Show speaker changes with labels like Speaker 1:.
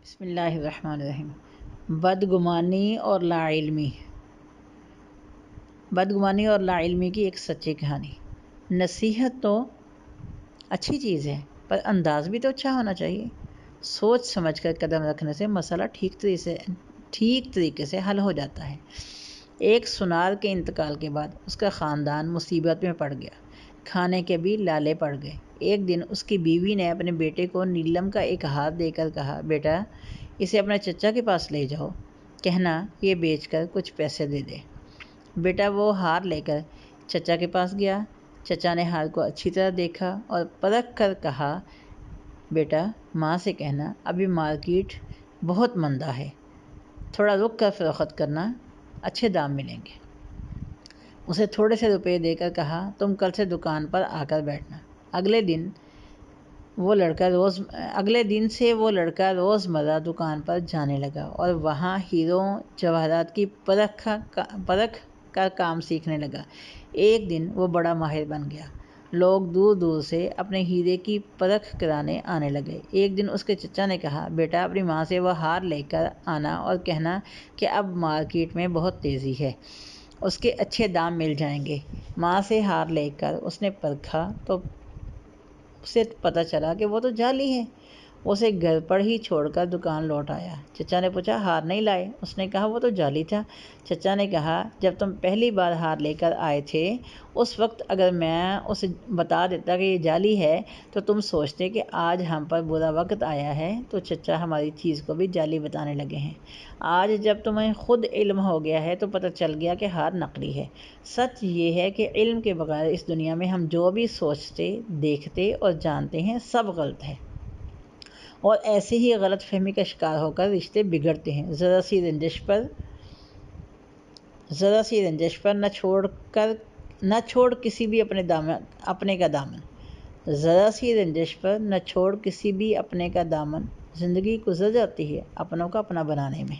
Speaker 1: بسم اللہ الرحمن الرحیم۔ بدگمانی اور لا علمی کی ایک سچی کہانی۔ نصیحت تو اچھی چیز ہے، پر انداز بھی تو اچھا ہونا چاہیے۔ سوچ سمجھ کر قدم رکھنے سے مسئلہ ٹھیک طریقے سے حل ہو جاتا ہے۔ ایک سنار کے انتقال کے بعد اس کا خاندان مصیبت میں پڑ گیا، کھانے کے بھی لالے پڑ گئے۔ ایک دن اس کی بیوی نے اپنے بیٹے کو نیلم کا ایک ہار دے کر کہا، بیٹا اسے اپنے چچا کے پاس لے جاؤ، کہنا یہ بیچ کر کچھ پیسے دے دے۔ بیٹا وہ ہار لے کر چچا کے پاس گیا۔ چچا نے ہار کو اچھی طرح دیکھا اور پرکھ کر کہا، بیٹا ماں سے کہنا ابھی مارکیٹ بہت مندہ ہے، تھوڑا رک کر فروخت کرنا، اچھے دام ملیں گے۔ اسے تھوڑے سے روپے دے کر کہا، تم کل سے دکان پر آ کر بیٹھنا۔ اگلے دن سے وہ لڑکا روزمرہ دکان پر جانے لگا اور وہاں ہیروں جواہرات کی پرکھ کا کام سیکھنے لگا۔ ایک دن وہ بڑا ماہر بن گیا۔ لوگ دور دور سے اپنے ہیرے کی پرکھ کرانے آنے لگے۔ ایک دن اس کے چچا نے کہا، بیٹا اپنی ماں سے وہ ہار لے کر آنا اور کہنا کہ اب مارکیٹ میں بہت تیزی ہے، اس کے اچھے دام مل جائیں گے۔ ماں سے ہار لے کر اس نے پرکھا تو اسے پتہ چلا کہ وہ تو جعلی ہے۔ اسے گھر پر ہی چھوڑ کر دکان لوٹ آیا۔ چچا نے پوچھا، ہار نہیں لائے؟ اس نے کہا، وہ تو جعلی تھا۔ چچا نے کہا، جب تم پہلی بار ہار لے کر آئے تھے اس وقت اگر میں اسے بتا دیتا کہ یہ جعلی ہے تو تم سوچتے کہ آج ہم پر برا وقت آیا ہے تو چچا ہماری چیز کو بھی جعلی بتانے لگے ہیں۔ آج جب تمہیں خود علم ہو گیا ہے تو پتہ چل گیا کہ ہار نقلی ہے۔ سچ یہ ہے کہ علم کے بغیر اس دنیا میں ہم جو بھی سوچتے، دیکھتے اور جانتے ہیں سب غلط ہے، اور ایسے ہی غلط فہمی کا شکار ہو کر رشتے بگڑتے ہیں۔ ذرا سی رنجش پر نہ چھوڑ کسی بھی اپنے کا دامن۔ ذرا سی رنجش پر نہ چھوڑ کسی بھی اپنے کا دامن۔ زندگی گزر جاتی ہے اپنوں کا اپنا بنانے میں۔